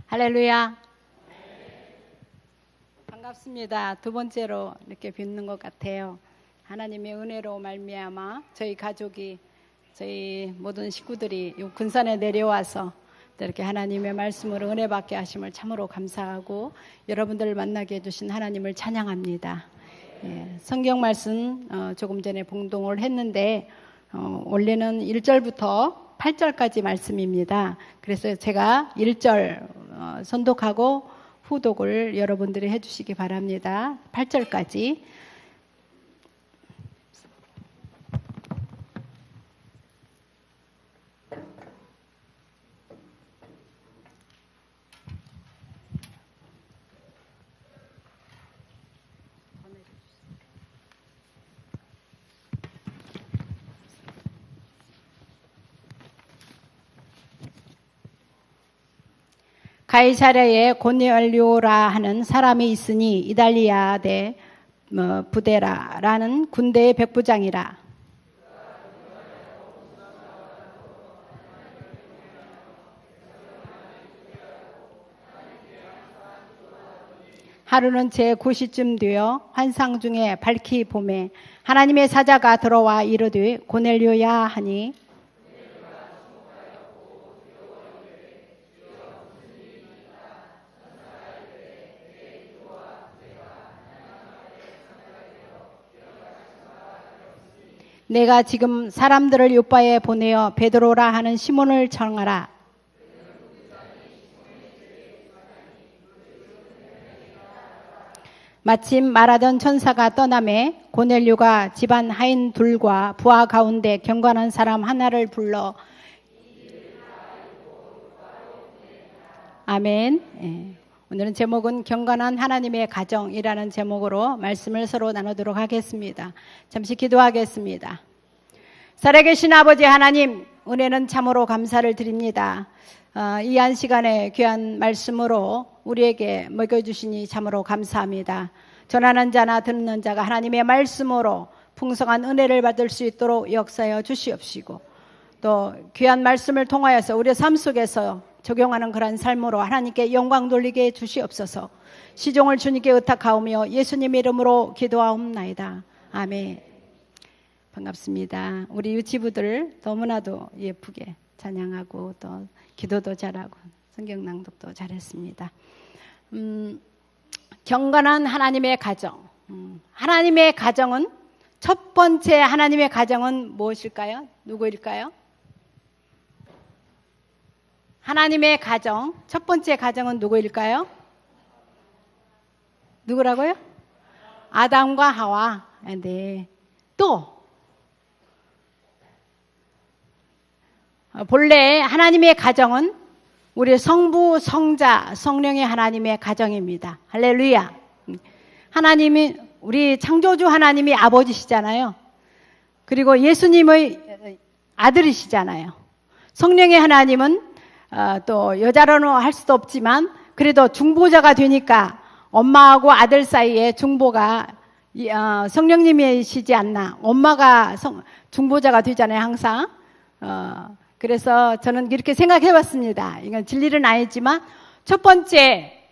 할렐루야. 반갑습니다. 두 번째로 이렇게 뵙는 것 같아요. 하나님의 은혜로 말미암아 저희 가족이, 저희 모든 식구들이 이 군산에 내려와서 이렇게 하나님의 말씀으로 은혜 받게 하심을 참으로 감사하고 여러분들을 만나게 해주신 하나님을 찬양합니다. 성경 말씀 조금 전에 봉독을 했는데 원래는 1절부터 8절까지 말씀입니다. 그래서 제가 1절 선독하고 후독을 여러분들이 해주시기 바랍니다. 8절까지. 가이사랴에 고넬료라 하는 사람이 있으니 이달리아 대 부데라라는 군대의 백부장이라. 하루는 제9시쯤 되어 환상 중에 밝히 봄에 하나님의 사자가 들어와 이르되 고넬료야 하니 내가 지금 사람들을 요바에 보내어 베드로라 하는 시몬을 청하라. 마침 말하던 천사가 떠나매 고넬료가 집안 하인 둘과 부하 가운데 경건한 사람 하나를 불러 아멘. 오늘은 제목은 경건한 하나님의 가정이라는 제목으로 말씀을 서로 나누도록 하겠습니다. 잠시 기도하겠습니다. 살아계신 아버지 하나님, 은혜는 참으로 감사를 드립니다. 이 한 시간에 귀한 말씀으로 우리에게 먹여주시니 참으로 감사합니다. 전하는 자나 듣는 자가 하나님의 말씀으로 풍성한 은혜를 받을 수 있도록 역사하여 주시옵시고 또 귀한 말씀을 통하여서 우리의 삶 속에서 적용하는 그런 삶으로 하나님께 영광 돌리게 해 주시옵소서. 시종을 주님께 의탁하오며 예수님의 이름으로 기도하옵나이다. 아멘. 반갑습니다. 우리 유치부들 너무나도 예쁘게 찬양하고 또 기도도 잘하고 성경 낭독도 잘했습니다. 경건한 하나님의 가정. 하나님의 가정은 첫 번째 하나님의 가정은 무엇일까요? 누구일까요? 하나님의 가정, 첫 번째 가정은 누구일까요? 누구라고요? 아담과 하와. 네. 또 본래 하나님의 가정은 우리 성부, 성자, 성령의 하나님의 가정입니다. 할렐루야. 하나님이 우리 창조주 하나님이 아버지시잖아요. 그리고 예수님의 아들이시잖아요. 성령의 하나님은 또 여자로는 할 수도 없지만 그래도 중보자가 되니까 엄마하고 아들 사이에 중보가 성령님이시지 않나. 엄마가 중보자가 되잖아요, 항상. 그래서 저는 이렇게 생각해 봤습니다. 이건 진리는 아니지만 첫 번째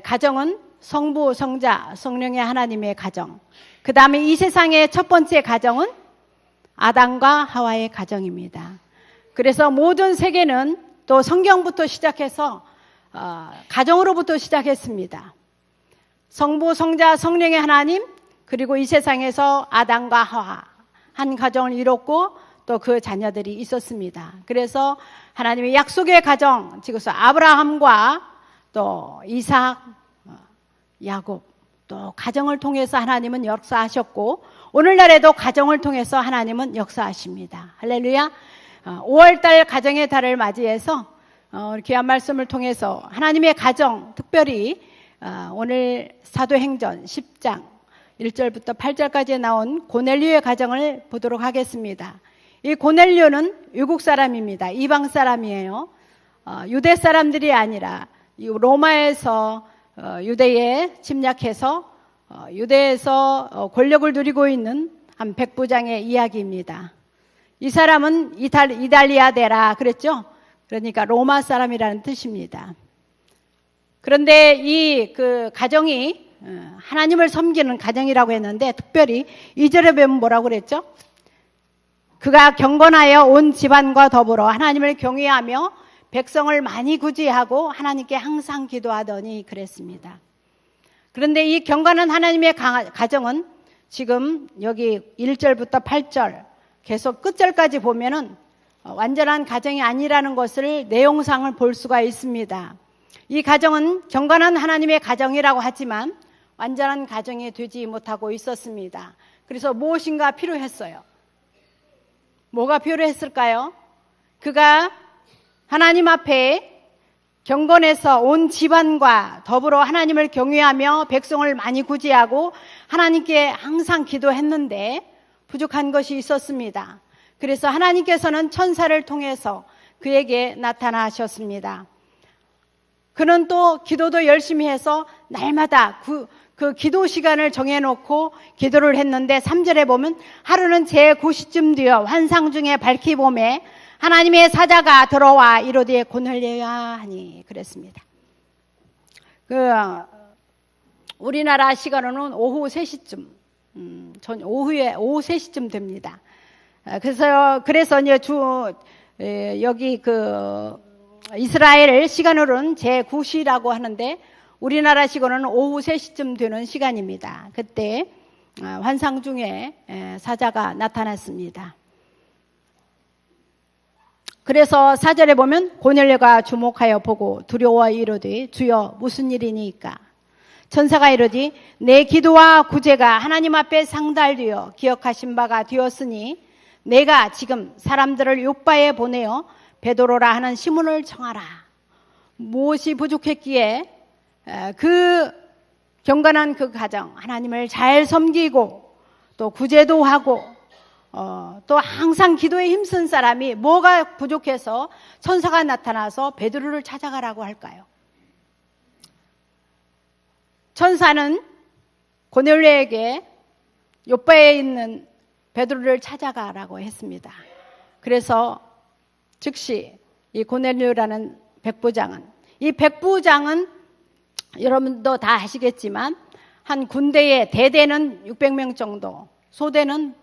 가정은 성부, 성자, 성령의 하나님의 가정. 그 다음에 이 세상의 첫 번째 가정은 아담과 하와의 가정입니다. 그래서 모든 세계는 또 성경부터 시작해서 가정으로부터 시작했습니다. 성부, 성자, 성령의 하나님, 그리고 이 세상에서 아담과 하와 한 가정을 이뤘고 또 그 자녀들이 있었습니다. 그래서 하나님의 약속의 가정, 지금서 아브라함과 또 이삭, 야곱, 또 가정을 통해서 하나님은 역사하셨고 오늘날에도 가정을 통해서 하나님은 역사하십니다. 할렐루야. 5월달 가정의 달을 맞이해서 귀한 말씀을 통해서 하나님의 가정, 특별히 오늘 사도행전 10장 1절부터 8절까지 나온 고넬료의 가정을 보도록 하겠습니다. 이 고넬료는 외국 사람입니다. 이방 사람이에요. 유대 사람들이 아니라 로마에서 유대에 침략해서 유대에서 권력을 누리고 있는 한 백부장의 이야기입니다. 이 사람은 이달리아데라 그랬죠? 그러니까 로마 사람이라는 뜻입니다. 그런데 이 그 가정이 하나님을 섬기는 가정이라고 했는데, 특별히 2절에 보면 뭐라고 그랬죠? 그가 경건하여 온 집안과 더불어 하나님을 경외하며 백성을 많이 구제하고 하나님께 항상 기도하더니 그랬습니다. 그런데 이 경건한 하나님의 가정은 지금 여기 1절부터 8절 계속 끝절까지 보면은 완전한 가정이 아니라는 것을 내용상을 볼 수가 있습니다. 이 가정은 경건한 하나님의 가정이라고 하지만 완전한 가정이 되지 못하고 있었습니다. 그래서 무엇인가 필요했어요. 뭐가 필요했을까요? 그가 하나님 앞에 경건해서 온 집안과 더불어 하나님을 경외하며 백성을 많이 구제하고 하나님께 항상 기도했는데 부족한 것이 있었습니다. 그래서 하나님께서는 천사를 통해서 그에게 나타나셨습니다. 그는 또 기도도 열심히 해서 날마다 그 기도 시간을 정해놓고 기도를 했는데 3절에 보면 하루는 제9시쯤 되어 환상 중에 밝히 봄에 하나님의 사자가 들어와 이르되 고넬료야 하니 그랬습니다. 우리나라 시간으로는 오후 3시쯤, 오후 3시쯤 됩니다. 그래서 이제 여기 이스라엘 시간으로는 제9시라고 하는데 우리나라 시간으로는 오후 3시쯤 되는 시간입니다. 그때 환상 중에 사자가 나타났습니다. 그래서 4절에 보면 고넬료가 주목하여 보고 두려워 이르되 주여 무슨 일이니까? 천사가 이르되 내 기도와 구제가 하나님 앞에 상달되어 기억하신 바가 되었으니 내가 지금 사람들을 요바에 보내어 베드로라 하는 시몬을 청하라. 무엇이 부족했기에 그 경건한 그 가정, 하나님을 잘 섬기고 또 구제도 하고 또 항상 기도에 힘쓴 사람이 뭐가 부족해서 천사가 나타나서 베드로를 찾아가라고 할까요? 천사는 고넬료에게 요바에 있는 베드로를 찾아가라고 했습니다. 그래서 즉시 이 고넬료라는 백부장은, 이 백부장은 여러분도 다 아시겠지만 한 군대의 대대는 600명 정도, 소대는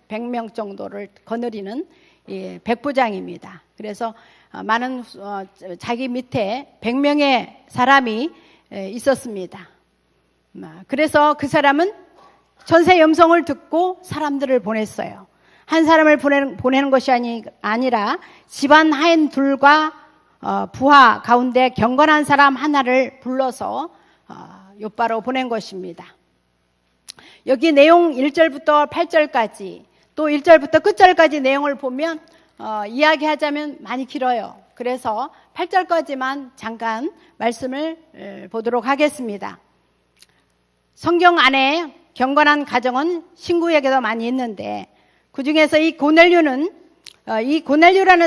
100명 정도를 거느리는 백부장입니다. 그래서 많은 자기 밑에 100명의 사람이 있었습니다. 그래서 그 사람은 천사의 음성을 듣고 사람들을 보냈어요. 한 사람을 보내는 것이 아니라 집안 하인 둘과 부하 가운데 경건한 사람 하나를 불러서 요바로 보낸 것입니다. 여기 내용 1절부터 8절까지 또 1절부터 끝절까지 내용을 보면 이야기하자면 많이 길어요. 그래서 8절까지만 잠깐 말씀을 보도록 하겠습니다. 성경 안에 경건한 가정은 신구에게도 많이 있는데 그 중에서 이 고넬료라는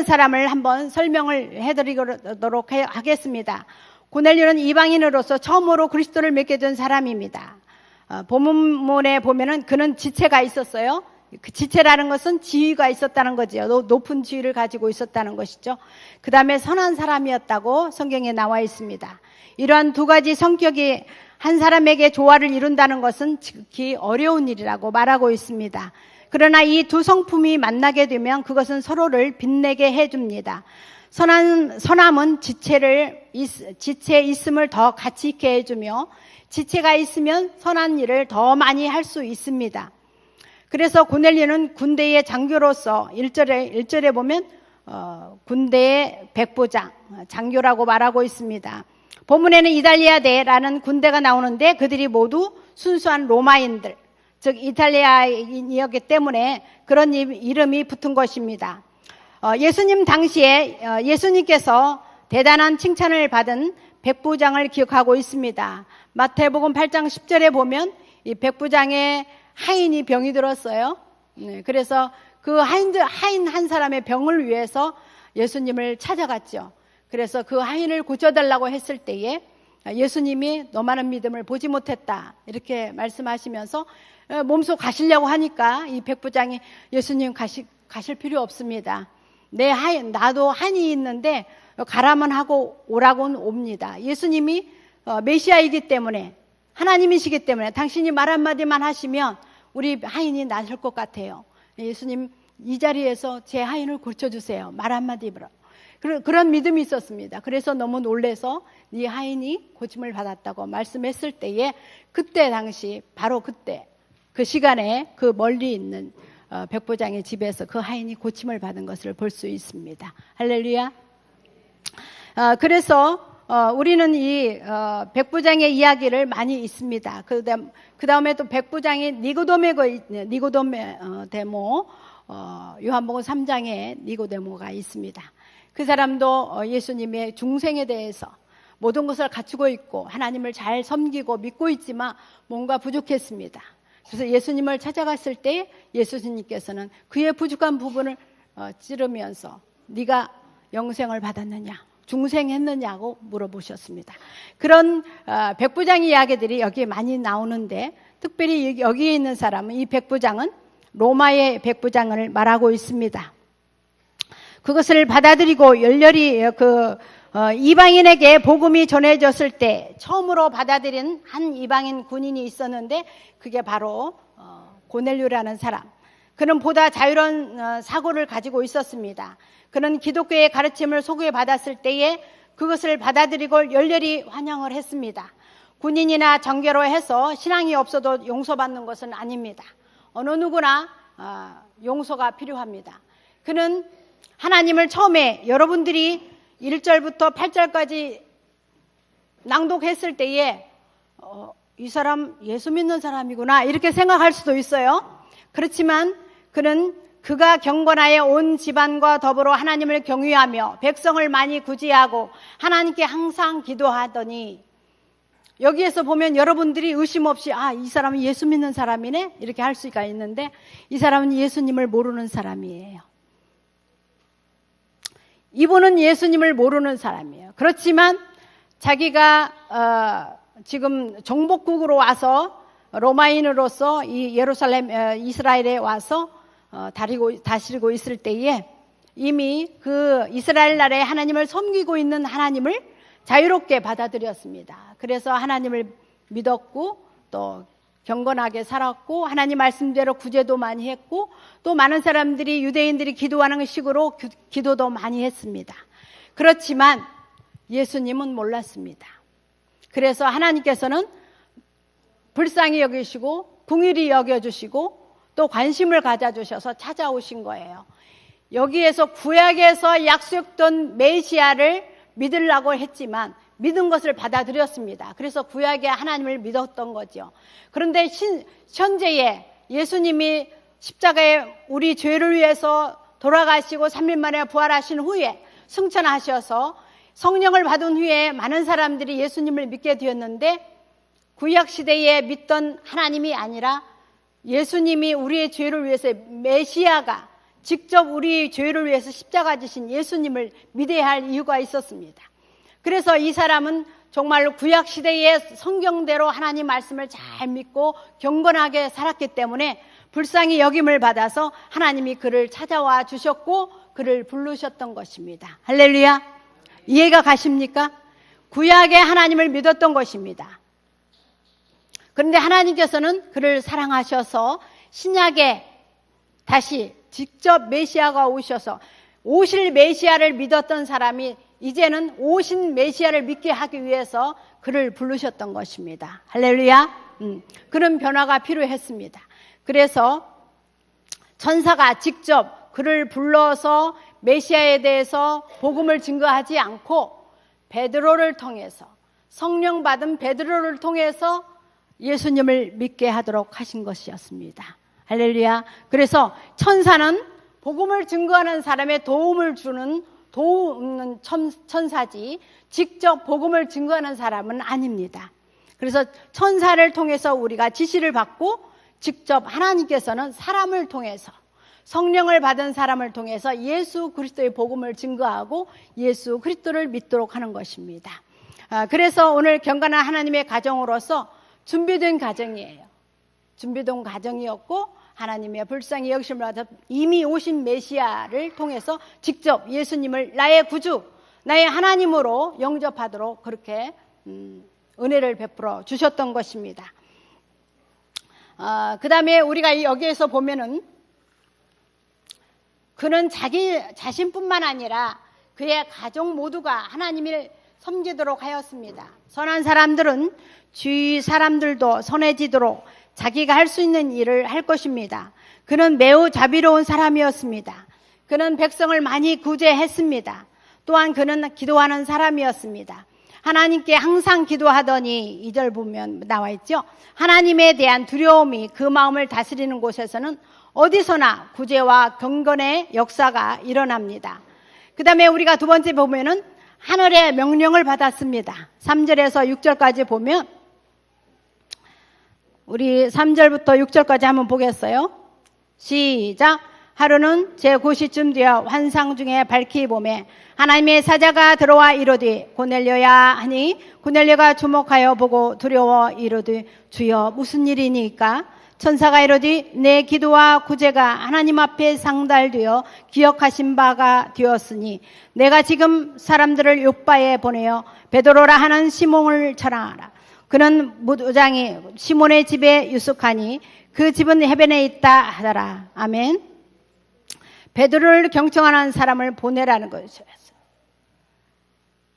사람을 한번 설명을 해드리도록 하겠습니다. 고넬료는 이방인으로서 처음으로 그리스도를 믿게 된 사람입니다. 본문에 보면은 그는 지체가 있었어요. 그 지체라는 것은 지위가 있었다는 거죠. 높은 지위를 가지고 있었다는 것이죠. 그 다음에 선한 사람이었다고 성경에 나와 있습니다. 이러한 두 가지 성격이 한 사람에게 조화를 이룬다는 것은 지극히 어려운 일이라고 말하고 있습니다. 그러나 이 두 성품이 만나게 되면 그것은 서로를 빛내게 해줍니다. 선함은 지체 있음을 더 가치 있게 해주며 지체가 있으면 선한 일을 더 많이 할 수 있습니다. 그래서 고넬료는 군대의 장교로서 1절에 보면 군대의 백부장, 장교라고 말하고 있습니다. 본문에는 이달리아대라는 군대가 나오는데 그들이 모두 순수한 로마인들, 즉 이탈리아인이었기 때문에 그런 이름이 붙은 것입니다. 예수님 당시에 예수님께서 대단한 칭찬을 받은 백부장을 기억하고 있습니다. 마태복음 8장 10절에 보면 이 백부장의 하인이 병이 들었어요. 그래서 그 하인 한 사람의 병을 위해서 예수님을 찾아갔죠. 그래서 그 하인을 고쳐달라고 했을 때에 예수님이 너만한 믿음을 보지 못했다 이렇게 말씀하시면서 몸소 가시려고 하니까 이 백부장이 예수님 가실 필요 없습니다. 나도 한이 있는데 가라면 하고 오라고는 옵니다. 예수님이 메시아이기 때문에, 하나님이시기 때문에 당신이 말 한마디만 하시면 우리 하인이 나설 것 같아요. 예수님, 이 자리에서 제 하인을 고쳐주세요. 말 한마디로. 그런 믿음이 있었습니다. 그래서 너무 놀래서 네 하인이 고침을 받았다고 말씀했을 때에, 그때 당시 바로 그때 그 시간에 그 멀리 있는 백부장의 집에서 그 하인이 고침을 받은 것을 볼 수 있습니다. 할렐루야. 그래서 우리는 이 백부장의 이야기를 많이 있습니다. 그 다음에 또 백부장이 니고데모, 요한복음 3장에 니고데모가 있습니다. 그 사람도 예수님의 중생에 대해서 모든 것을 갖추고 있고 하나님을 잘 섬기고 믿고 있지만 뭔가 부족했습니다. 그래서 예수님을 찾아갔을 때 예수님께서는 그의 부족한 부분을 찌르면서 네가 영생을 받았느냐, 중생했느냐고 물어보셨습니다. 그런 백부장 이야기들이 여기에 많이 나오는데, 특별히 여기에 있는 사람은, 이 백부장은 로마의 백부장을 말하고 있습니다. 그것을 받아들이고 열렬히 이방인에게 복음이 전해졌을 때 처음으로 받아들인 한 이방인 군인이 있었는데, 그게 바로 고넬료라는 사람. 그는 보다 자유로운 사고를 가지고 있었습니다. 그는 기독교의 가르침을 소개받았을 때에 그것을 받아들이고 열렬히 환영을 했습니다. 군인이나 정교로 해서 신앙이 없어도 용서받는 것은 아닙니다. 어느 누구나 용서가 필요합니다. 그는 하나님을 처음에 여러분들이 1절부터 8절까지 낭독했을 때에 이 사람 예수 믿는 사람이구나 이렇게 생각할 수도 있어요. 그렇지만 그는 그가 경건하여 온 집안과 더불어 하나님을 경외하며 백성을 많이 구제하고 하나님께 항상 기도하더니, 여기에서 보면 여러분들이 의심 없이 이 사람은 예수 믿는 사람이네 이렇게 할 수가 있는데, 이 사람은 예수님을 모르는 사람이에요. 이분은 예수님을 모르는 사람이에요. 그렇지만 자기가 지금 정복국으로 와서 로마인으로서 이 예루살렘 이스라엘에 와서 다스리고 있을 때에 이미 그 이스라엘 나라에 하나님을 섬기고 있는 하나님을 자유롭게 받아들였습니다. 그래서 하나님을 믿었고 또 경건하게 살았고 하나님 말씀대로 구제도 많이 했고, 또 많은 사람들이 유대인들이 기도하는 식으로 기도도 많이 했습니다. 그렇지만 예수님은 몰랐습니다. 그래서 하나님께서는 불쌍히 여기시고 긍휼히 여겨주시고 또 관심을 가져주셔서 찾아오신 거예요. 여기에서 구약에서 약속된 메시아를 믿으려고 했지만 믿은 것을 받아들였습니다. 그래서 구약의 하나님을 믿었던 거죠. 그런데 현재에 예수님이 십자가에 우리 죄를 위해서 돌아가시고 3일 만에 부활하신 후에 승천하셔서 성령을 받은 후에 많은 사람들이 예수님을 믿게 되었는데, 구약시대에 믿던 하나님이 아니라 예수님이 우리의 죄를 위해서, 메시아가 직접 우리 죄를 위해서 십자가 지신 예수님을 믿어야 할 이유가 있었습니다. 그래서 이 사람은 정말로 구약시대의 성경대로 하나님 말씀을 잘 믿고 경건하게 살았기 때문에 불쌍히 여김을 받아서 하나님이 그를 찾아와 주셨고 그를 부르셨던 것입니다. 할렐루야. 이해가 가십니까? 구약의 하나님을 믿었던 것입니다. 그런데 하나님께서는 그를 사랑하셔서 신약에 다시 직접 메시아가 오셔서, 오실 메시아를 믿었던 사람이 이제는 오신 메시아를 믿게 하기 위해서 그를 부르셨던 것입니다. 할렐루야. 그런 변화가 필요했습니다. 그래서 천사가 직접 그를 불러서 메시아에 대해서 복음을 증거하지 않고 베드로를 통해서, 성령 받은 베드로를 통해서 예수님을 믿게 하도록 하신 것이었습니다. 할렐루야. 그래서 천사는 복음을 증거하는 사람의 도움을 주는 천사지 직접 복음을 증거하는 사람은 아닙니다. 그래서 천사를 통해서 우리가 지시를 받고, 직접 하나님께서는 사람을 통해서, 성령을 받은 사람을 통해서 예수 그리스도의 복음을 증거하고 예수 그리스도를 믿도록 하는 것입니다. 그래서 오늘 경건한 하나님의 가정으로서 준비된 가정이에요. 준비된 가정이었고, 하나님의 불쌍히 여기심을 받아 이미 오신 메시아를 통해서 직접 예수님을 나의 구주, 나의 하나님으로 영접하도록 그렇게 은혜를 베풀어 주셨던 것입니다. 그 다음에 우리가 여기에서 보면은 그는 자기 자신뿐만 아니라 그의 가족 모두가 하나님을 섬기도록 하였습니다. 선한 사람들은 주위 사람들도 선해지도록 자기가 할 수 있는 일을 할 것입니다. 그는 매우 자비로운 사람이었습니다. 그는 백성을 많이 구제했습니다. 또한 그는 기도하는 사람이었습니다. 하나님께 항상 기도하더니 2절 보면 나와 있죠. 하나님에 대한 두려움이 그 마음을 다스리는 곳에서는 어디서나 구제와 경건의 역사가 일어납니다. 그 다음에 우리가 두 번째 보면은 하늘의 명령을 받았습니다. 3절에서 6절까지 보면 우리 3절부터 6절까지 한번 보겠어요. 시작. 하루는 제9시쯤 되어 환상 중에 밝히 보매 하나님의 사자가 들어와 이르되 고넬료야 하니 고넬료가 주목하여 보고 두려워 이르되 주여 무슨 일이니까? 천사가 이르되 내 기도와 구제가 하나님 앞에 상달되어 기억하신 바가 되었으니 내가 지금 사람들을 요바에 보내어 베드로라 하는 시몬을 전하라. 그는 무장이 시몬의 집에 유숙하니 그 집은 해변에 있다 하더라. 아멘. 베드로를 경청하는 사람을 보내라는 것이었어요.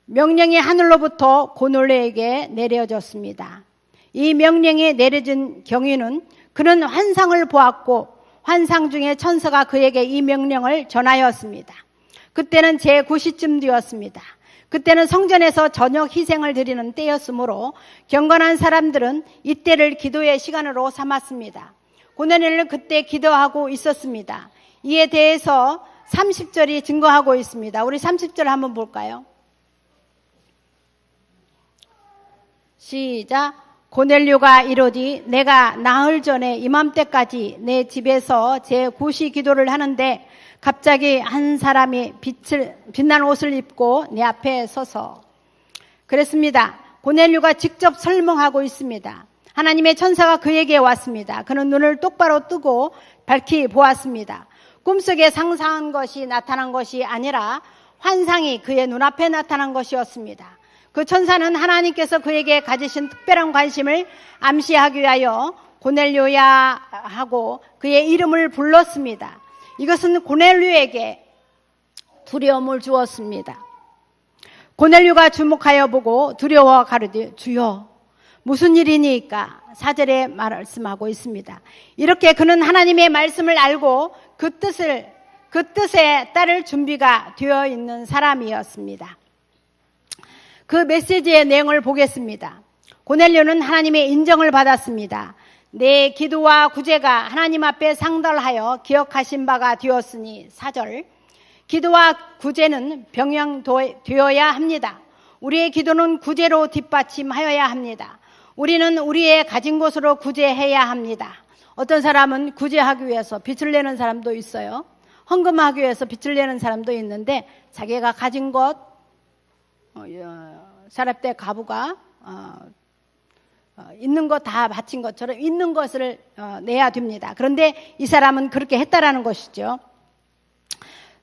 명령이 하늘로부터 고넬료에게 내려졌습니다. 이 명령이 내려진 경위는 그는 환상을 보았고 환상 중에 천사가 그에게 이 명령을 전하였습니다. 그때는 제9시쯤 되었습니다. 그때는 성전에서 저녁 희생을 드리는 때였으므로 경건한 사람들은 이때를 기도의 시간으로 삼았습니다. 고넬료는 그때 기도하고 있었습니다. 이에 대해서 30절이 증거하고 있습니다. 우리 30절 한번 볼까요? 시작. 고넬료가 이르되 내가 나흘 전에 이맘때까지 내 집에서 제9시 기도를 하는데 갑자기 한 사람이 빛난 옷을 입고 내 앞에 서서 그랬습니다. 고넬료가 직접 설명하고 있습니다. 하나님의 천사가 그에게 왔습니다. 그는 눈을 똑바로 뜨고 밝히 보았습니다. 꿈속에 상상한 것이 나타난 것이 아니라 환상이 그의 눈앞에 나타난 것이었습니다. 그 천사는 하나님께서 그에게 가지신 특별한 관심을 암시하기 위하여 고넬료야 하고 그의 이름을 불렀습니다. 이것은 고넬료에게 두려움을 주었습니다. 고넬료가 주목하여 보고 두려워 가르되 주여 무슨 일이니까 4절에 말씀하고 있습니다. 이렇게 그는 하나님의 말씀을 알고 그 뜻에 따를 준비가 되어 있는 사람이었습니다. 그 메시지의 내용을 보겠습니다. 고넬료는 하나님의 인정을 받았습니다. 내 기도와 구제가 하나님 앞에 상달하여 기억하신 바가 되었으니 4절. 기도와 구제는 병행되어야 합니다. 우리의 기도는 구제로 뒷받침하여야 합니다. 우리는 우리의 가진 것으로 구제해야 합니다. 어떤 사람은 구제하기 위해서 빚을 내는 사람도 있어요. 헌금하기 위해서 빚을 내는 사람도 있는데 자기가 가진 것, 사렙대 가부가 있는 것 다 바친 것처럼 있는 것을 내야 됩니다. 그런데 이 사람은 그렇게 했다라는 것이죠.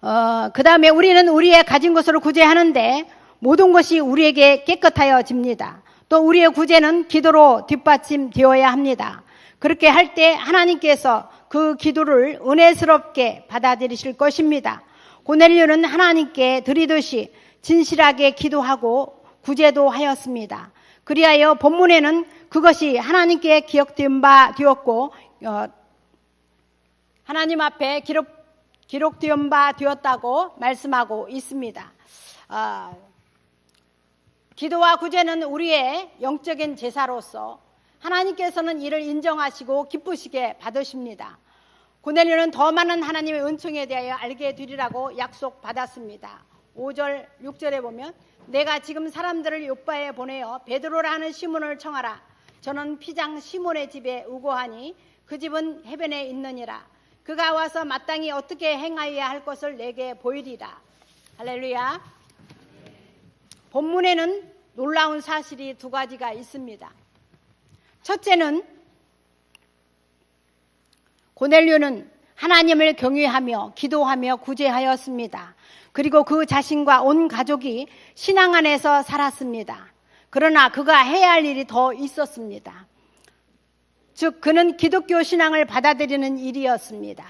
그 다음에 우리는 우리의 가진 것으로 구제하는데 모든 것이 우리에게 깨끗하여집니다. 또 우리의 구제는 기도로 뒷받침되어야 합니다. 그렇게 할 때 하나님께서 그 기도를 은혜스럽게 받아들이실 것입니다. 고넬료는 하나님께 드리듯이 진실하게 기도하고 구제도 하였습니다. 그리하여 본문에는 그것이 하나님께 기억된 바 되었고 하나님 앞에 기록된 바 되었다고 말씀하고 있습니다. 기도와 구제는 우리의 영적인 제사로서 하나님께서는 이를 인정하시고 기쁘시게 받으십니다. 고넬료는 더 많은 하나님의 은총에 대하여 알게 되리라고 약속받았습니다. 5절, 6절에 보면 내가 지금 사람들을 요바에 보내어 베드로라 하는 시몬을 청하라. 저는 피장 시몬의 집에 우거하니 그 집은 해변에 있느니라. 그가 와서 마땅히 어떻게 행하여야 할 것을 내게 보이리라. 할렐루야. 본문에는 놀라운 사실이 두 가지가 있습니다. 첫째는 고넬료는 하나님을 경외하며 기도하며 구제하였습니다. 그리고 그 자신과 온 가족이 신앙 안에서 살았습니다. 그러나 그가 해야 할 일이 더 있었습니다. 즉 그는 기독교 신앙을 받아들이는 일이었습니다.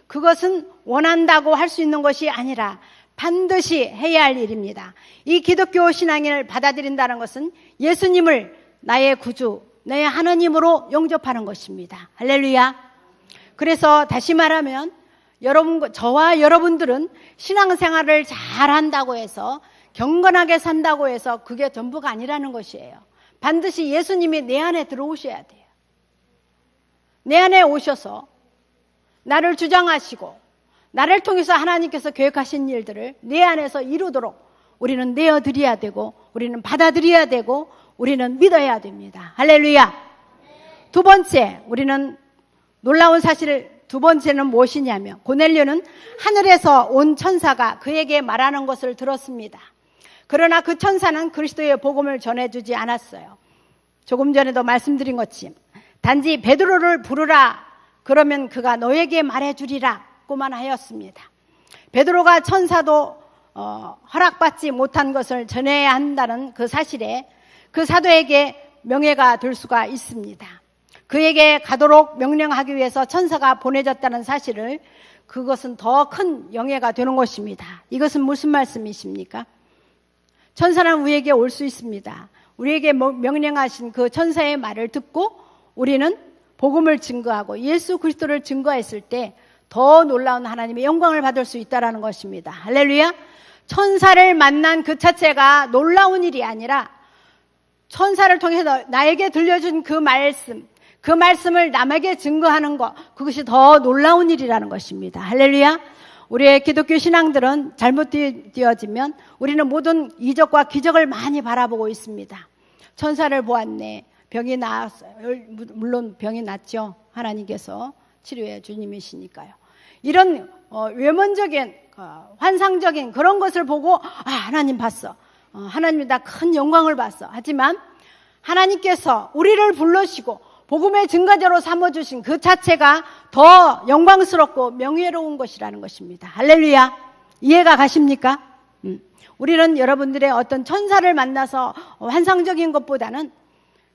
그것은 원한다고 할 수 있는 것이 아니라 반드시 해야 할 일입니다. 이 기독교 신앙을 받아들인다는 것은 예수님을 나의 구주, 나의 하나님으로 영접하는 것입니다. 할렐루야. 그래서 다시 말하면 저와 여러분들은 신앙생활을 잘한다고 해서 경건하게 산다고 해서 그게 전부가 아니라는 것이에요. 반드시 예수님이 내 안에 들어오셔야 돼요. 내 안에 오셔서 나를 주장하시고 나를 통해서 하나님께서 계획하신 일들을 내 안에서 이루도록 우리는 내어드려야 되고 우리는 받아들여야 되고 우리는 믿어야 됩니다. 할렐루야. 두 번째, 우리는 놀라운 사실을 두 번째는 무엇이냐면 고넬료는 하늘에서 온 천사가 그에게 말하는 것을 들었습니다. 그러나 그 천사는 그리스도의 복음을 전해주지 않았어요. 조금 전에도 말씀드린 것처럼 단지 베드로를 부르라 그러면 그가 너에게 말해주리라고만 하였습니다. 베드로가 천사도 허락받지 못한 것을 전해야 한다는 그 사실에 그 사도에게 명예가 될 수가 있습니다. 그에게 가도록 명령하기 위해서 천사가 보내졌다는 사실을 그것은 더 큰 영예가 되는 것입니다. 이것은 무슨 말씀이십니까? 천사는 우리에게 올 수 있습니다. 우리에게 명령하신 그 천사의 말을 듣고 우리는 복음을 증거하고 예수 그리스도를 증거했을 때 더 놀라운 하나님의 영광을 받을 수 있다는 것입니다. 할렐루야. 천사를 만난 그 자체가 놀라운 일이 아니라 천사를 통해서 나에게 들려준 그 말씀을 남에게 증거하는 것, 그것이 더 놀라운 일이라는 것입니다. 할렐루야. 우리의 기독교 신앙들은 잘못되어지면 우리는 모든 이적과 기적을 많이 바라보고 있습니다. 천사를 보았네. 병이 나았어요. 물론 병이 낫죠. 하나님께서 치료해 주님이시니까요. 이런 외면적인 환상적인 그런 것을 보고 하나님 봤어. 하나님이 다 큰 영광을 봤어. 하지만 하나님께서 우리를 불러시고 복음의 증거자로 삼아주신 그 자체가 더 영광스럽고 명예로운 것이라는 것입니다. 할렐루야. 이해가 가십니까? 우리는 여러분들의 어떤 천사를 만나서 환상적인 것보다는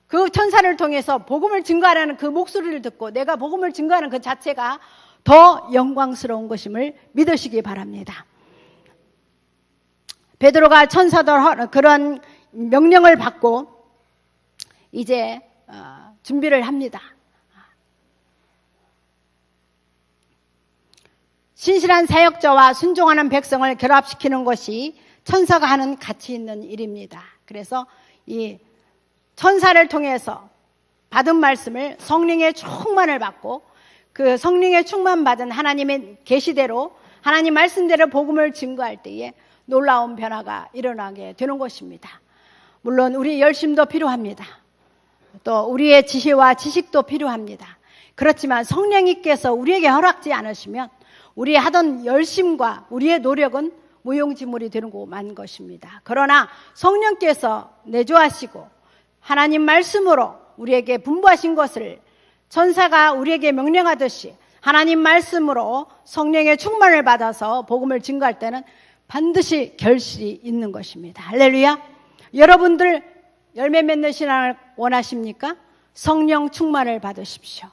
그 천사를 통해서 복음을 증거하라는 그 목소리를 듣고 내가 복음을 증거하는 그 자체가 더 영광스러운 것임을 믿으시기 바랍니다. 베드로가 천사들 그런 명령을 받고 이제 준비를 합니다. 신실한 사역자와 순종하는 백성을 결합시키는 것이 천사가 하는 가치 있는 일입니다. 그래서 이 천사를 통해서 받은 말씀을 성령의 충만을 받고 그 성령의 충만 받은 하나님의 계시대로 하나님 말씀대로 복음을 증거할 때에 놀라운 변화가 일어나게 되는 것입니다. 물론 우리의 열심도 필요합니다. 또 우리의 지혜와 지식도 필요합니다. 그렇지만 성령님께서 우리에게 허락지 않으시면 우리 하던 열심과 우리의 노력은 무용지물이 되는 것만 것입니다. 그러나 성령께서 내주하시고 하나님 말씀으로 우리에게 분부하신 것을 천사가 우리에게 명령하듯이 하나님 말씀으로 성령의 충만을 받아서 복음을 증거할 때는 반드시 결실이 있는 것입니다. 할렐루야. 여러분들 열매 맺는 신앙을 원하십니까? 성령 충만을 받으십시오.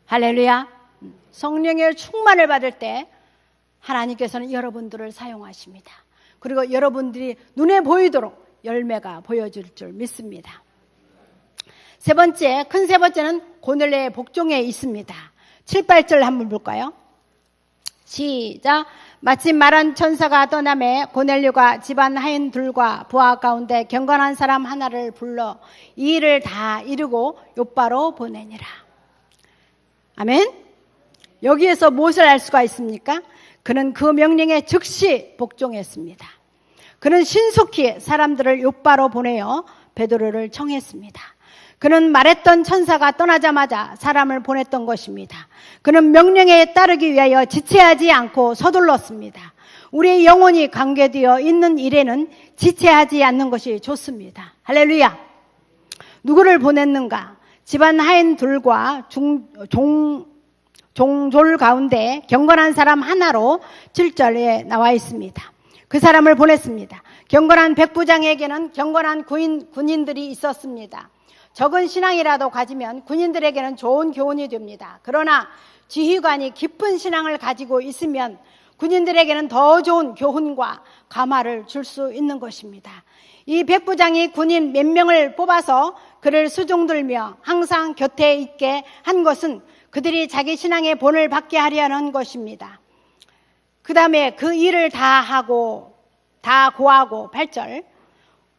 할렐루야. 성령의 충만을 받을 때 하나님께서는 여러분들을 사용하십니다. 그리고 여러분들이 눈에 보이도록 열매가 보여줄 줄 믿습니다. 큰 세 번째는 고넬료의 복종에 있습니다. 7, 8절 한번 볼까요? 시작. 마침 말한 천사가 떠나매 고넬료가 집안 하인들과 부하 가운데 경건한 사람 하나를 불러 이 일을 다 이루고 욥바로 보내니라. 아멘. 여기에서 무엇을 알 수가 있습니까? 그는 그 명령에 즉시 복종했습니다. 그는 신속히 사람들을 욥바로 보내어 베드로를 청했습니다. 그는 말했던 천사가 떠나자마자 사람을 보냈던 것입니다. 그는 명령에 따르기 위하여 지체하지 않고 서둘렀습니다. 우리의 영혼이 관계되어 있는 일에는 지체하지 않는 것이 좋습니다. 할렐루야. 누구를 보냈는가? 집안 하인들과 종졸 가운데 경건한 사람 하나로 7절에 나와 있습니다. 그 사람을 보냈습니다. 경건한 백부장에게는 경건한 군인들이 있었습니다. 적은 신앙이라도 가지면 군인들에게는 좋은 교훈이 됩니다. 그러나 지휘관이 깊은 신앙을 가지고 있으면 군인들에게는 더 좋은 교훈과 감화를 줄 수 있는 것입니다. 이 백부장이 군인 몇 명을 뽑아서 그를 수종들며 항상 곁에 있게 한 것은 그들이 자기 신앙의 본을 받게 하려는 것입니다. 그 다음에 그 일을 다 고하고 8절,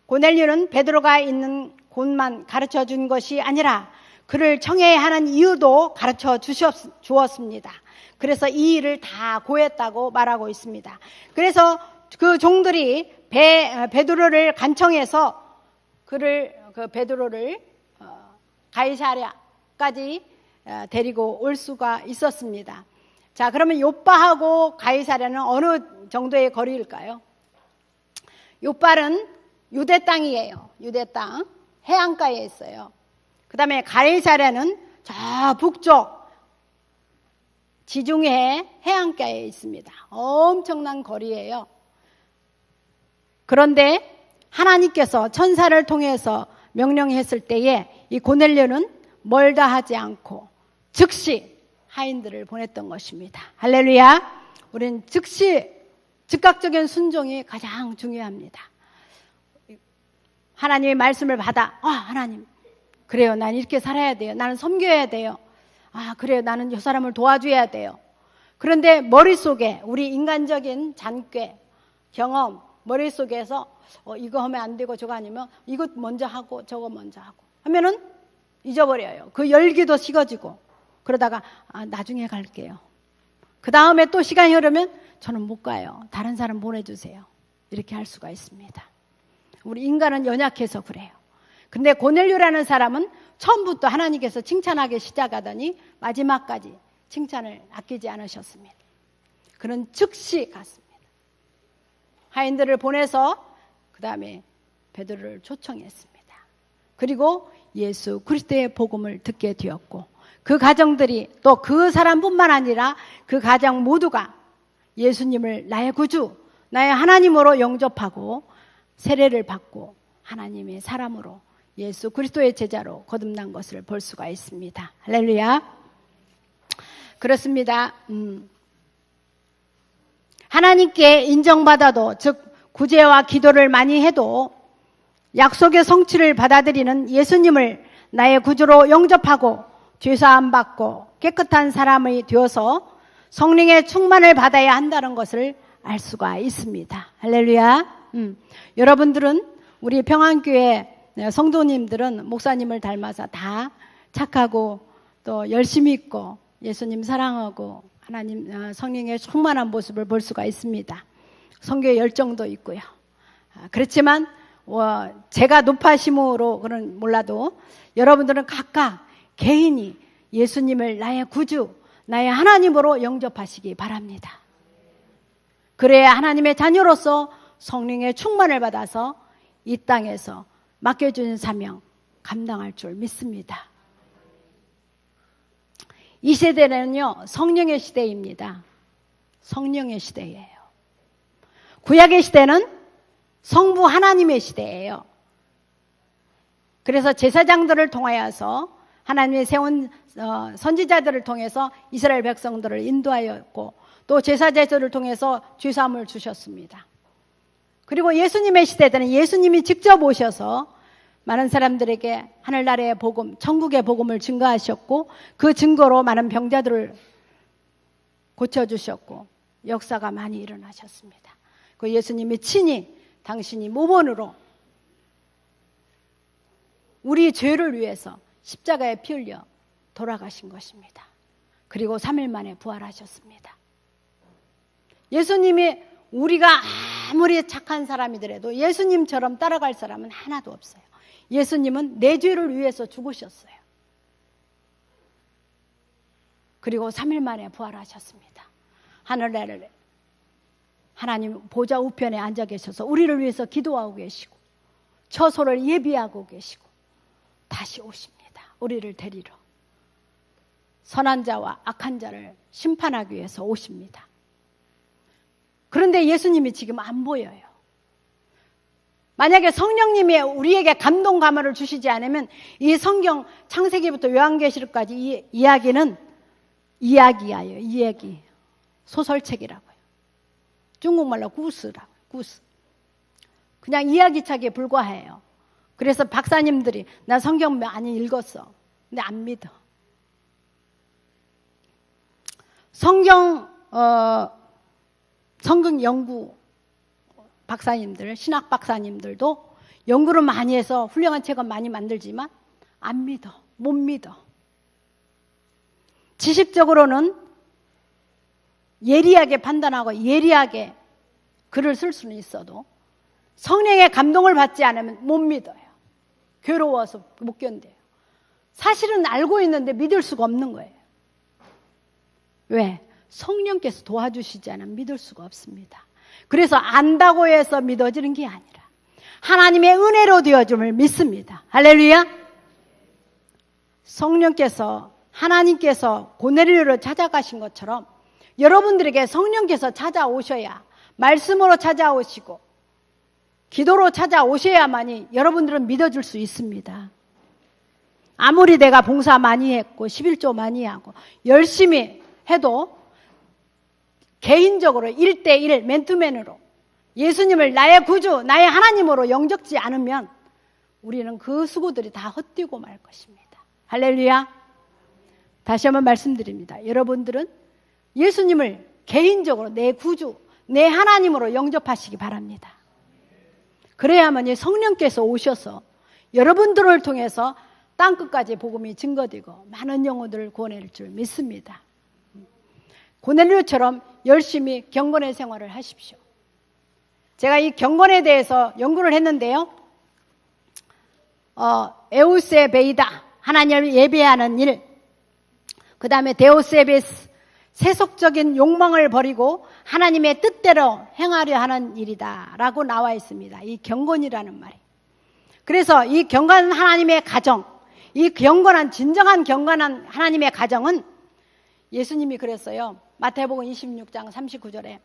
고넬료는 베드로가 있는 곳만 가르쳐 준 것이 아니라 그를 청해야 하는 이유도 가르쳐 주었습니다. 그래서 이 일을 다 고했다고 말하고 있습니다. 그래서 그 종들이 베드로를 간청해서 베드로를 가이사랴까지 데리고 올 수가 있었습니다. 자, 그러면 요빠하고 가이사랴는 어느 정도의 거리일까요? 요빠는 유대 땅이에요. 유대 땅 해안가에 있어요. 그 다음에 가이사랴는 저 북쪽 지중해 해안가에 있습니다. 엄청난 거리예요. 그런데 하나님께서 천사를 통해서 명령했을 때에 이 고넬료는 멀다 하지 않고 즉시 하인들을 보냈던 것입니다. 할렐루야. 우리는 즉각적인 순종이 가장 중요합니다. 하나님의 말씀을 받아, 하나님, 그래요, 난 이렇게 살아야 돼요. 나는 섬겨야 돼요. 그래요, 나는 이 사람을 도와줘야 돼요. 그런데 머릿속에 우리 인간적인 잔꾀, 경험, 머릿속에서 이거 하면 안 되고 저거 아니면 이것 먼저 하고 저거 먼저 하고 하면은 잊어버려요. 그 열기도 식어지고 그러다가 나중에 갈게요. 그 다음에 또 시간이 흐르면 저는 못 가요. 다른 사람 보내주세요. 이렇게 할 수가 있습니다. 우리 인간은 연약해서 그래요. 근데 고넬료라는 사람은 처음부터 하나님께서 칭찬하기 시작하더니 마지막까지 칭찬을 아끼지 않으셨습니다. 그는 즉시 갔습니다. 하인들을 보내서 그 다음에 베드로를 초청했습니다. 그리고 예수 그리스도의 복음을 듣게 되었고 그 가정들이 또 그 사람뿐만 아니라 그 가정 모두가 예수님을 나의 구주, 나의 하나님으로 영접하고 세례를 받고 하나님의 사람으로 예수 그리스도의 제자로 거듭난 것을 볼 수가 있습니다. 할렐루야. 그렇습니다. 하나님께 인정받아도 즉 구제와 기도를 많이 해도 약속의 성취를 받아들이는 예수님을 나의 구주로 영접하고 죄사함 받고 깨끗한 사람이 되어서 성령의 충만을 받아야 한다는 것을 알 수가 있습니다. 할렐루야. 여러분들은 우리 평안교회 성도님들은 목사님을 닮아서 다 착하고 또 열심히 있고 예수님 사랑하고 하나님 성령의 충만한 모습을 볼 수가 있습니다. 선교의 열정도 있고요. 그렇지만 제가 높아심으로 그런 몰라도 여러분들은 각각 개인이 예수님을 나의 구주, 나의 하나님으로 영접하시기 바랍니다. 그래야 하나님의 자녀로서 성령의 충만을 받아서 이 땅에서 맡겨주는 사명 감당할 줄 믿습니다. 이 세대는요, 성령의 시대입니다. 성령의 시대예요. 구약의 시대는 성부 하나님의 시대예요. 그래서 제사장들을 통하여서 하나님의 세운 선지자들을 통해서 이스라엘 백성들을 인도하였고 또 제사제들을 통해서 죄사함을 주셨습니다. 그리고 예수님의 시대 때는 예수님이 직접 오셔서 많은 사람들에게 하늘나라의 복음, 천국의 복음을 증거하셨고 그 증거로 많은 병자들을 고쳐주셨고 역사가 많이 일어나셨습니다. 그 예수님이 친히 당신이 모본으로 우리 죄를 위해서 십자가에 피 흘려 돌아가신 것입니다. 그리고 3일 만에 부활하셨습니다. 예수님이 우리가 아무리 착한 사람이더라도 예수님처럼 따라갈 사람은 하나도 없어요. 예수님은 내 죄를 위해서 죽으셨어요. 그리고 3일 만에 부활하셨습니다. 하늘나라에 하나님 보좌 우편에 앉아 계셔서 우리를 위해서 기도하고 계시고 처소를 예비하고 계시고 다시 오십니다. 우리를 데리러 선한 자와 악한 자를 심판하기 위해서 오십니다. 그런데 예수님이 지금 안 보여요. 만약에 성령님이 우리에게 감동 감화를 주시지 않으면 이 성경 창세기부터 요한계시록까지 이 이야기는 이야기예요. 이야기. 소설책이라고요. 중국말로 구스라고요. 구스. 그냥 이야기책에 불과해요. 그래서 박사님들이 나 성경 많이 읽었어. 근데 안 믿어. 성경 연구 박사님들, 신학 박사님들도 연구를 많이 해서 훌륭한 책은 많이 만들지만 안 믿어. 못 믿어. 지식적으로는 예리하게 판단하고 예리하게 글을 쓸 수는 있어도 성령의 감동을 받지 않으면 못 믿어요. 괴로워서 못 견뎌요. 사실은 알고 있는데 믿을 수가 없는 거예요. 왜? 성령께서 도와주시지 않으면 믿을 수가 없습니다. 그래서 안다고 해서 믿어지는 게 아니라 하나님의 은혜로 되어줌을 믿습니다. 할렐루야. 성령께서 하나님께서 고넬료를 찾아가신 것처럼 여러분들에게 성령께서 찾아오셔야 말씀으로 찾아오시고 기도로 찾아오셔야만이 여러분들은 믿어줄 수 있습니다. 아무리 내가 봉사 많이 했고 11조 많이 하고 열심히 해도 개인적으로 1대1 맨투맨으로 예수님을 나의 구주, 나의 하나님으로 영접지 않으면 우리는 그 수고들이 다 헛되고 말 것입니다. 할렐루야. 다시 한번 말씀드립니다. 여러분들은 예수님을 개인적으로 내 구주, 내 하나님으로 영접하시기 바랍니다. 그래야만이 성령께서 오셔서 여러분들을 통해서 땅끝까지 복음이 증거되고 많은 영혼들을 구원할 줄 믿습니다. 고넬료처럼 열심히 경건의 생활을 하십시오. 제가 이 경건에 대해서 연구를 했는데요. 에우세베이다, 하나님을 예배하는 일, 그 다음에 데오세베스, 세속적인 욕망을 버리고 하나님의 뜻대로 행하려 하는 일이다 라고 나와 있습니다. 이 경건이라는 말이. 그래서 이 경건한 하나님의 가정, 이 경건한 진정한 경건한 하나님의 가정은 예수님이 그랬어요. 마태복음 26장 39절에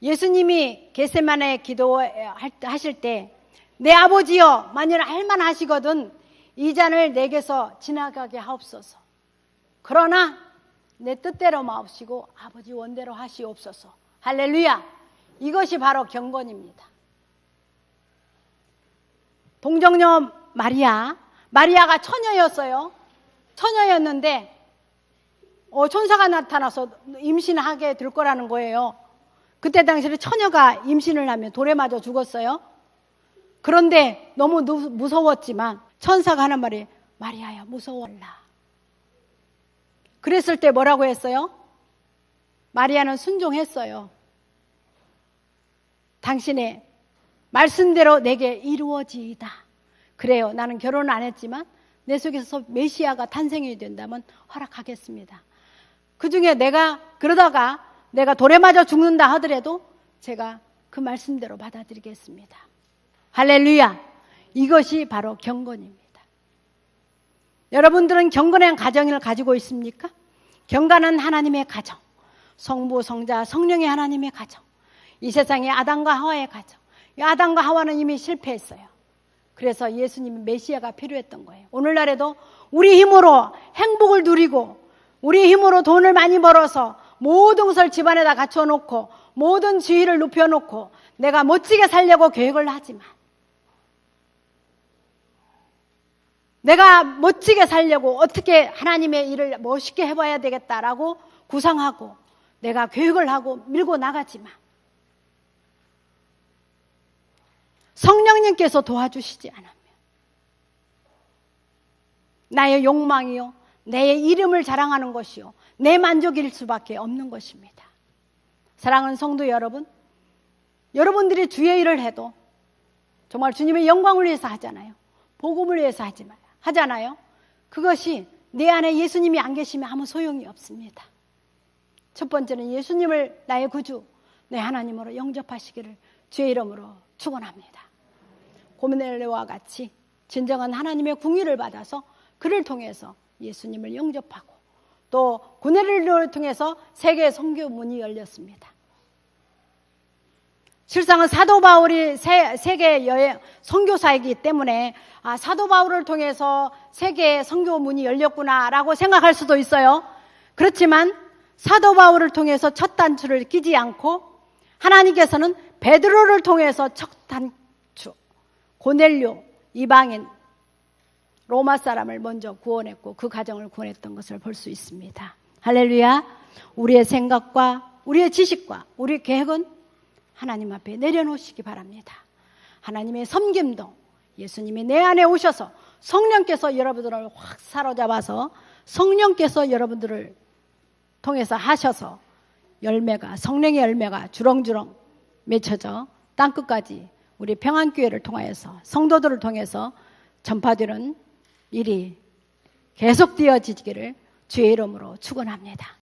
예수님이 겟세마네 기도하실 때 내 아버지여 만일 할만하시거든 이 잔을 내게서 지나가게 하옵소서. 그러나 내 뜻대로 마옵시고 아버지 원대로 하시옵소서. 할렐루야. 이것이 바로 경건입니다. 동정녀 마리아가 처녀였어요. 처녀였는데 천사가 나타나서 임신하게 될 거라는 거예요. 그때 당시에 처녀가 임신을 하면 돌에 맞아 죽었어요. 그런데 너무 무서웠지만 천사가 하는 말이 마리아야 무서워라. 그랬을 때 뭐라고 했어요? 마리아는 순종했어요. 당신의 말씀대로 내게 이루어지이다. 그래요. 나는 결혼 안 했지만 내 속에서 메시아가 탄생이 된다면 허락하겠습니다. 그중에 그러다가 내가 돌에 맞아 죽는다 하더라도 제가 그 말씀대로 받아들이겠습니다. 할렐루야. 이것이 바로 경건입니다. 여러분들은 경건한 가정을 가지고 있습니까? 경건한 하나님의 가정, 성부, 성자, 성령의 하나님의 가정, 이 세상의 아담과 하와의 가정. 이 아담과 하와는 이미 실패했어요. 그래서 예수님이 메시아가 필요했던 거예요. 오늘날에도 우리 힘으로 행복을 누리고 우리 힘으로 돈을 많이 벌어서 모든 것을 집안에다 갖춰놓고 모든 지위를 높여놓고 내가 멋지게 살려고 계획을 하지만 내가 멋지게 살려고 어떻게 하나님의 일을 멋있게 해봐야 되겠다라고 구상하고 내가 계획을 하고 밀고 나가지만 성령님께서 도와주시지 않으면 나의 욕망이요, 내 이름을 자랑하는 것이요, 내 만족일 수밖에 없는 것입니다. 사랑하는 성도 여러분, 여러분들이 주의 일을 해도 정말 주님의 영광을 위해서 하잖아요. 복음을 위해서 하잖아요. 그것이 내 안에 예수님이 안 계시면 아무 소용이 없습니다. 첫 번째는 예수님을 나의 구주, 내 하나님으로 영접하시기를 주의 이름으로 축원합니다. 고넬료와 같이 진정한 하나님의 궁유를 받아서 그를 통해서 예수님을 영접하고 또 고넬료를 통해서 세계 선교 문이 열렸습니다. 실상은 사도 바울이 세계 여행 선교사이기 때문에 사도 바울을 통해서 세계의 선교 문이 열렸구나라고 생각할 수도 있어요. 그렇지만 사도 바울을 통해서 첫 단추를 끼지 않고 하나님께서는 베드로를 통해서 첫 단추 고넬료 이방인 로마 사람을 먼저 구원했고 그 가정을 구원했던 것을 볼 수 있습니다. 할렐루야. 우리의 생각과 우리의 지식과 우리의 계획은 하나님 앞에 내려놓으시기 바랍니다. 하나님의 섬김도 예수님이 내 안에 오셔서 성령께서 여러분들을 확 사로잡아서 성령께서 여러분들을 통해서 하셔서 열매가 성령의 열매가 주렁주렁 맺혀져 땅끝까지 우리 평안교회를 통하여서 성도들을 통해서 전파되는 일이 계속되어지기를 주의 이름으로 축원합니다.